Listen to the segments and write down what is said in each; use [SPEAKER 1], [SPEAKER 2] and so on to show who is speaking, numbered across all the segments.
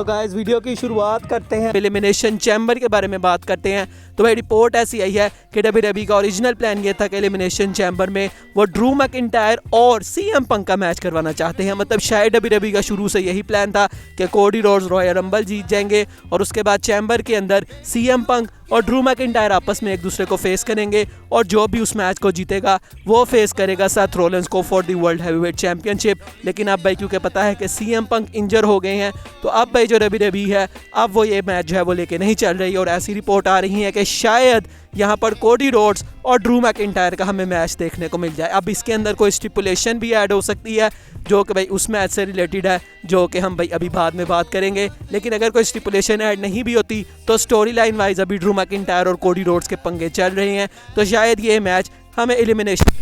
[SPEAKER 1] तो guys video की शुरुआत करते हैं, एलिमिनेशन चैम्बर के बारे में बात करते हैं। तो भाई रिपोर्ट ऐसी आई है कि डब्ल्यूडब्ल्यूई का ओरिजिनल प्लान ये था कि एलिमिनेशन चैम्बर में वो ड्रू मैकिंटायर और सीएम पंक का मैच करवाना चाहते हैं। मतलब शायद डब्ल्यूडब्ल्यूई का शुरू से यही प्लान था कि कोडी रोड्स रॉयल रंबल जीत जाएंगे और उसके बाद चैम्बर के अंदर सीएम पंक और ड्रू मैकिंटायर आपस में एक दूसरे को फेस करेंगे और जो भी उस मैच को जीतेगा वो फेस करेगा सेथ रॉलिंस को for the world heavyweight championship. लेकिन अब भाई क्योंकि पता है कि सीएम पंक इंजर हो गए हैं तो अब भाई जो डब्ल्यूडब्ल्यूई है अब वो ये मैच जो है वो लेके नहीं चल रही और ऐसी रिपोर्ट आ रही है कि शायद यहाँ पर कोडी रोड्स और ड्रू मैकिंटायर का हमें मैच देखने को मिल जाए। अब इसके अंदर कोई स्टिपुलेशन भी ऐड हो सकती है जो कि भाई उस मैच से रिलेटेड है, जो कि हम भाई अभी बाद में बात करेंगे। लेकिन अगर कोई स्टिपुलेशन ऐड नहीं भी होती तो स्टोरी लाइन वाइज अभी ड्रू मैकिंटायर और कोडी रोड्स के पंगे चल रहे हैं, तो शायद ये मैच हमें एलिमिनेशन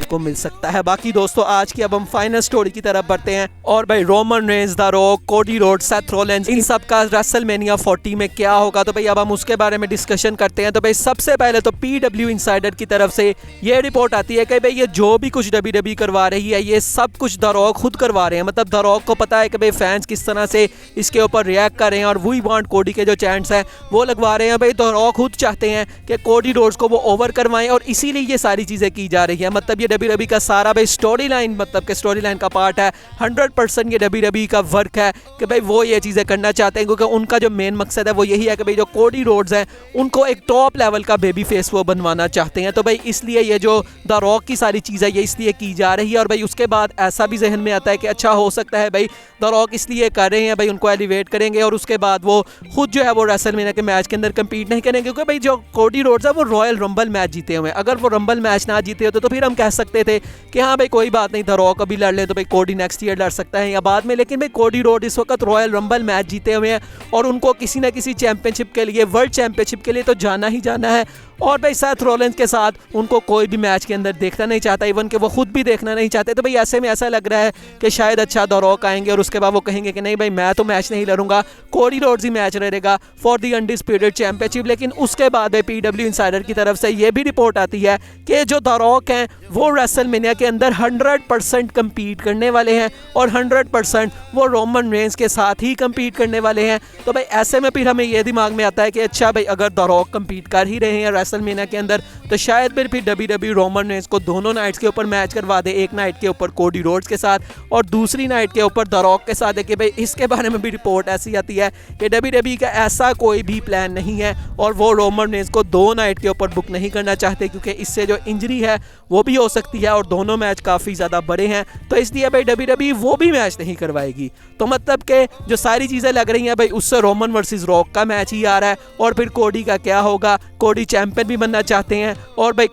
[SPEAKER 1] को मिल सकता है। बाकी दोस्तों आज की अब हम फाइनल स्टोरी की तरफ बढ़ते हैं और भाई Roman Reigns, the Rock, Cody Rhodes, Seth Rollins, इन सब का रेसलमेनिया 40 में क्या होगा, तो भाई अब हम उसके बारे में डिस्कशन करते हैं। तो भाई सबसे पहले तो पीडब्ल्यू इनसाइडर की तरफ से ये रिपोर्ट आती है कि भाई ये जो भी कुछ डब्ल्यूडब्ल्यूई करवा रही है ये सब कुछ द रॉक खुद करवा रहे हैं। मतलब द रॉक को पता है कि भाई फैंस किस तरह से इसके ऊपर रिएक्ट कर रहे हैं और वी वांट कोडी के जो चैंट्स हैं वो लगवा रहे हैं। भाई द रॉक खुद चाहते हैं कि कोडी रोड्स को वो ओवर करवाएं और इसीलिए ये सारी चीज़ें की जा रही है। मतलब ये डब्ल्यूडब्ल्यूई का सारा भाई स्टोरी लाइन, मतलब कि स्टोरी लाइन का पार्ट है, 100% ये डब्ल्यूडब्ल्यूई का वर्क है कि भाई वो ये चीज़ें करना चाहते हैं क्योंकि उनका जो मेन मकसद है वो यही है कि भाई जो कोडी रोड्स हैं उनको एक टॉप लेवल का बेबी फेस वो बनवाना चाहते हैं। तो भाई इसलिए ये जो द रॉक की सारी चीज़ है ये इसलिए की जा रही है। और भाई उसके बाद ऐसा भी जहन में आता है कि अच्छा हो सकता है भाई द रॉक इसलिए कर रहे हैं, भाई उनको एलिवेट करेंगे और उसके बाद वो खुद जो है वो रेसलमेनिया के मैच के अंदर कम्पीट नहीं करेंगे क्योंकि भाई जो कोडी रोड्स है वो रॉयल रंबल मैच जीते हुए हैं। अगर वो रंबल मैच ना जीते होते तो फिर हम कह सकते थे कि हाँ भाई कोई बात नहीं, द रॉक अभी लड़ ले तो भाई कोडी नेक्स्ट ईयर लड़ सकता है या बाद में। लेकिन भाई कोडी रोड इस वक्त रॉयल रंबल मैच जीते हुए हैं और उनको किसी ना किसी चैंपियनशिप के लिए, वर्ल्ड चैंपियनशिप के लिए तो जाना ही जाना है। और भाई सेथ रॉलिंस के साथ उनको कोई भी मैच के अंदर देखना नहीं चाहता, इवन कि वो खुद भी देखना नहीं चाहते। तो भाई ऐसे में ऐसा लग रहा है कि शायद अच्छा द रॉक आएंगे और उसके बाद वो कहेंगे कि नहीं भाई मैं तो मैच नहीं लड़ूंगा, कोडी रोड्स ही मैच लड़ेगा फॉर दी अनडिस्प्यूटेड चैंपियनशिप। लेकिन उसके बाद भाई पीडब्ल्यू इनसाइडर की तरफ से ये भी रिपोर्ट आती है कि जो द रॉक हैं वो रेसलमेनिया के अंदर 100% कम्पीट करने वाले हैं और 100% वो रोमन रेंज के साथ ही कम्पीट करने वाले हैं। तो भाई ऐसे में फिर हमें ये दिमाग में आता है कि अच्छा भाई अगर द रॉक कम्पीट कर ही रहे हैं रेसलमेनिया के अंदर तो शायद फिर डब्ल्यूडब्ल्यूई रोमन रेंज को दोनों नाइट्स के ऊपर मैच करवा दे, एक नाइट के ऊपर कोडी रोड्स के साथ और दूसरी नाइट के ऊपर द रॉक के साथ। कि भाई इसके बारे में भी रिपोर्ट ऐसी आती है कि डब्ल्यूडब्ल्यूई का ऐसा कोई भी प्लान नहीं है और वो रोमन रेंज को 2 नाइट के ऊपर बुक नहीं करना चाहते क्योंकि इससे जो इंजरी है वो भी हो सकती है और दोनों मैच काफ़ी ज़्यादा बड़े हैं। तो इसलिए भाई डब्ल्यूडब्ल्यूई वो भी मैच नहीं करवाएगी। तो मतलब कि जो सारी चीज़ें लग रही हैं भाई उससे रोमन वर्सेस रॉक का मैच ही आ रहा है। और फिर कोडी का क्या होगा, कोडी चैंपियन भी बनना चाहते हैं और भाई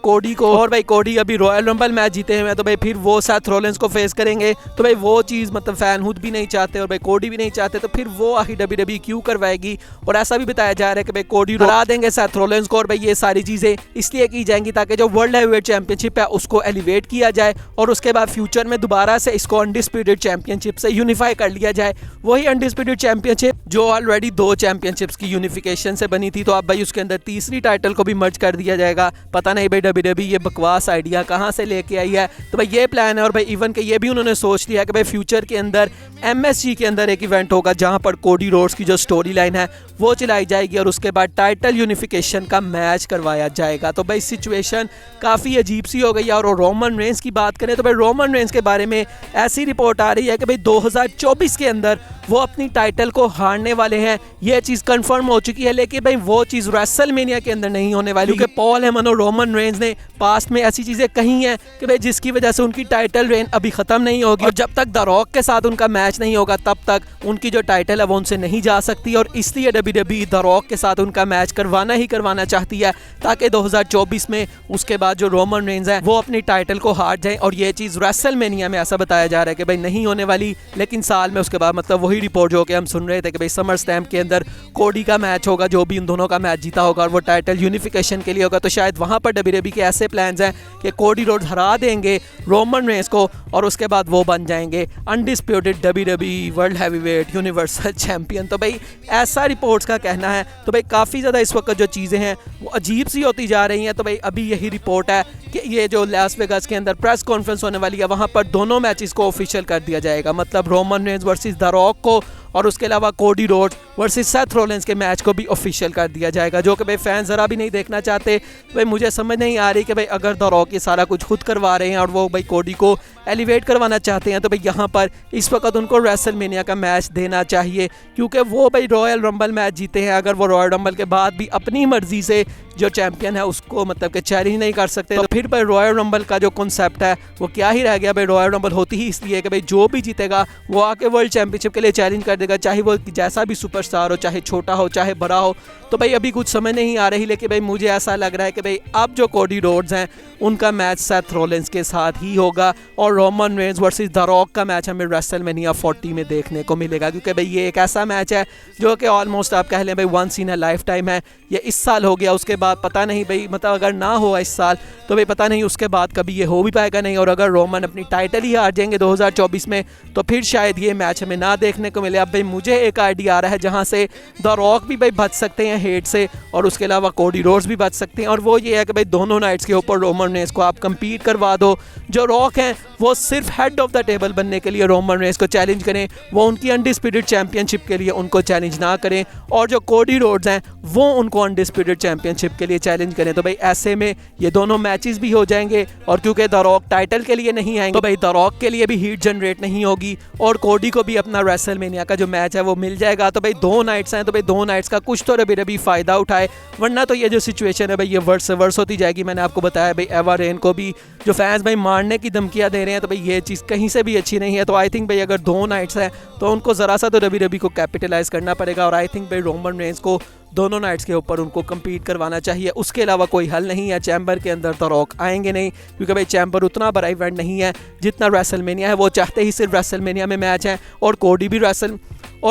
[SPEAKER 1] कोडी अभी रॉयल रंबल मैच जीते हुए हैं तो भाई फिर वो सेथ रॉलिंस को फेस करेंगे। तो भाई वो चीज़ मतलब फैन खुद भी नहीं चाहते और भाई कोडी भी नहीं चाहते, तो फिर वो आखिर डब्ल्यूडब्ल्यूई क्यों करवाएगी। और ऐसा भी बताया जा रहा है कि भाई कोडी हरा देंगे सेथ रॉलिंस को और भाई ये सारी चीज़ें इसलिए की जाएंगी ताकि जो वर्ल्ड हैवीवेट चैंपियनशिप है उसको एलिवेट किया जाए और उसके बाद फ्यूचर में दोबारा से इसको अनडिस्प्यूटेड चैंपियनशिप से यूनिफाई कर लिया जाए। वही अनडिस्प्यूटेड चैंपियनशिप जो ऑलरेडी 2 चैंपियनशिप्स की यूनिफिकेशन से बनी थी, तो अब भाई उसके अंदर तीसरी टाइटल को भी मर्ज कर दिया जाएगा। पता नहीं भाई डब्ल्यूडब्ल्यूई ये बकवास आइडिया कहाँ से लेके आई है। तो भाई ये प्लान है और भाई इवन के ये भी उन्होंने सोच लिया कि भाई फ्यूचर के अंदर MSG के अंदर एक इवेंट होगा जहां पर कोडी रोड्स की जो स्टोरी लाइन है वो चलाई जाएगी और उसके बाद टाइटल यूनिफिकेशन का मैच करवाया जाएगा। तो भाई सिचुएशन काफ़ी अजीब सी हो गई है। और रोमन रेंज की बात करें तो भाई रोमन रेंज के बारे में ऐसी रिपोर्ट आ रही है कि भाई 2024 के अंदर वो अपनी टाइटल को हारने वाले हैं। यह चीज़ कंफर्म हो चुकी है, लेकिन भाई वो चीज़ रेसलमेनिया के अंदर नहीं होने वाली क्योंकि पॉल हेमन और रोमन रेंज ने पास्ट में ऐसी चीज़ें कही हैं कि भाई जिसकी वजह से उनकी टाइटल रेन अभी ख़त्म नहीं होगी और जब तक द रॉक के साथ उनका मैच नहीं होगा तब तक उनकी जो टाइटल है वो उनसे नहीं जा सकती। और इसलिए डब्ल्यूडब्ल्यूई द रॉक के साथ उनका मैच करवाना ही करवाना चाहती है ताकि 2024 में उसके बाद जो रोमन रेंज है वो अपनी टाइटल को हार जाए। और ये चीज़ रेसलमेनिया में ऐसा बताया जा रहा है कि भाई नहीं होने वाली, लेकिन साल में उसके बाद मतलब वही रिपोर्ट जो कि हम सुन रहे थे कि भाई समर स्टैम्प के अंदर कोडी का मैच होगा, जो भी इन दोनों का मैच जीता होगा और वो टाइटल यूनिफिकेशन के लिए होगा। तो शायद वहाँ पर डब्ल्यूडब्ल्यूई के ऐसे प्लान्स हैं कि कोडी रोड्स हरा देंगे रोमन रेंज को और उसके बाद वो बन जाएंगे undisputed WWE world heavyweight universal champion. तो भाई ऐसा रिपोर्ट्स का कहना है। तो भाई काफ़ी ज़्यादा इस वक्त जो चीज़ें हैं वो अजीब सी होती जा रही हैं। तो भाई अभी यही रिपोर्ट है कि ये जो लास वेगास के अंदर प्रेस कॉन्फ्रेंस होने वाली है वहाँ पर दोनों मैचेस को ऑफिशियल कर दिया जाएगा। मतलब Roman Reigns versus the rock को और उसके अलावा Cody Rhodes versus Seth Rollins के मैच को भी ऑफिशियल कर दिया जाएगा, जो कि भाई फैन ज़रा भी नहीं देखना चाहते। भाई मुझे समझ नहीं आ रही कि भाई अगर द रॉक ये सारा कुछ खुद करवा रहे हैं और वो भाई कोडी को एलिवेट करवाना चाहते हैं तो भाई यहाँ पर इस वक्त उनको रेसलमेनिया का मैच देना चाहिए, क्योंकि वो भाई रॉयल रंबल मैच जीते हैं। अगर वो रॉयल रंबल के बाद भी अपनी मर्जी से जो चैंपियन है उसको मतलब कि चैलेंज नहीं कर सकते, तो फिर भाई रॉयल रंबल का जो कॉन्सेप्ट है वो क्या ही रह गया। भाई रॉयल रंबल होती ही इसलिए कि भाई जो भी जीतेगा वो आके वर्ल्ड चैंपियनशिप के लिए चैलेंज कर देगा, चाहे वो जैसा भी सुपरस्टार हो, चाहे छोटा हो चाहे बड़ा हो। तो भाई अभी कुछ समझ नहीं आ रही, लेकिन भाई मुझे ऐसा लग रहा है कि भाई अब जो कोडी रोड्स हैं उनका मैच सेथ रॉलिंस के साथ ही होगा और Roman Reigns versus the rock का मैच हमें रेसलमेनिया 40 में देखने को मिलेगा, क्योंकि भाई ये एक ऐसा मैच है जो कि ऑलमोस्ट आप कह लें भाई once in a lifetime है। ये इस साल हो गया, उसके बाद पता नहीं भाई मतलब अगर ना हुआ इस साल तो भाई पता नहीं उसके बाद कभी ये हो भी पाएगा नहीं। और अगर रोमन अपनी टाइटल ही हार जाएंगे 2024 में तो फिर शायद ये मैच हमें ना देखने को मिले। अब भाई मुझे एक आइडिया आ रहा है जहाँ से द रॉक भी भाई बच सकते हैं हेट से और उसके अलावा कोडी रोड्स भी बच सकते हैं, और वो ये है कि भाई दोनों नाइट्स के ऊपर रोमन रेंज को आप कम्पीट करवा दो। जो रॉक हैं वो सिर्फ हेड ऑफ द टेबल बनने के लिए रोमन रेंज को चैलेंज करें, वो उनकी अनडिस्प्यूटेड चैंपियनशिप के लिए उनको चैलेंज ना करें, और जो कोडी रोड्स हैं वो उनको अनडिस्प्यूटेड चैंपियनशिप के लिए चैलेंज करें। तो भाई ऐसे में ये दोनों मैचेस भी हो जाएंगे, और क्योंकि द रॉक टाइटल के लिए नहीं आएंगे तो भाई द रॉक के लिए भी हीट जनरेट नहीं होगी और कोडी को भी अपना रेसलमेनिया का जो मैच है वो मिल जाएगा। तो भाई दो नाइट्स हैं तो भाई दो नाइट्स का कुछ तो रबी फ़ायदा उठाए, वरना तो ये जो सिचुएशन है भाई ये वर्ष से वर्ष होती जाएगी। मैंने आपको बताया भाई एवा रेन को भी जो फैंस भाई मारने की धमकियां दे रहे हैं, तो भाई ये चीज़ कहीं से भी अच्छी नहीं है। तो आई थिंक भाई अगर दो नाइट्स हैं तो उनको ज़रा सा तो रबी को कैपिटलाइज करना पड़ेगा, और आई थिंक भाई रोमन रेंज को दोनों नाइट्स के ऊपर उनको कम्पीट करवाना चाहिए। उसके अलावा कोई हल नहीं है। चैम्बर के अंदर तो रॉक आएंगे नहीं, क्योंकि भाई चैम्बर उतना बड़ा इवेंट नहीं है जितना रेसलमेनिया है। वो चाहते ही सिर्फ रेसलमेनिया में मैच है, और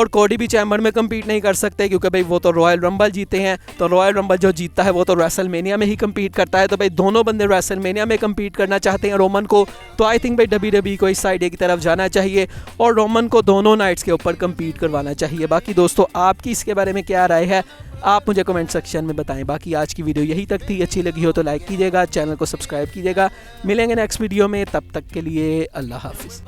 [SPEAKER 1] कोडी भी चैम्बर में कम्पीट नहीं कर सकते, क्योंकि भाई वो तो रॉयल रंबल जीते हैं। तो रॉयल रंबल जो जीतता है वो तो रेसलमेनिया में ही कम्पीट करता है। तो भाई दोनों बंदे रेसलमेनिया में कम्पीट करना चाहते हैं रोमन को, तो आई थिंक भाई WWE को इस आइडिया की तरफ जाना चाहिए और रोमन को दोनों नाइट्स के ऊपर कम्पीट करवाना चाहिए। बाकी दोस्तों आपकी इसके बारे में क्या राय है आप मुझे कमेंट सेक्शन में बताएं। बाकी आज की वीडियो यही तक थी, अच्छी लगी हो तो लाइक कीजिएगा, चैनल को सब्सक्राइब कीजिएगा। मिलेंगे नेक्स्ट वीडियो में, तब तक के लिए अल्लाह हाफिज़।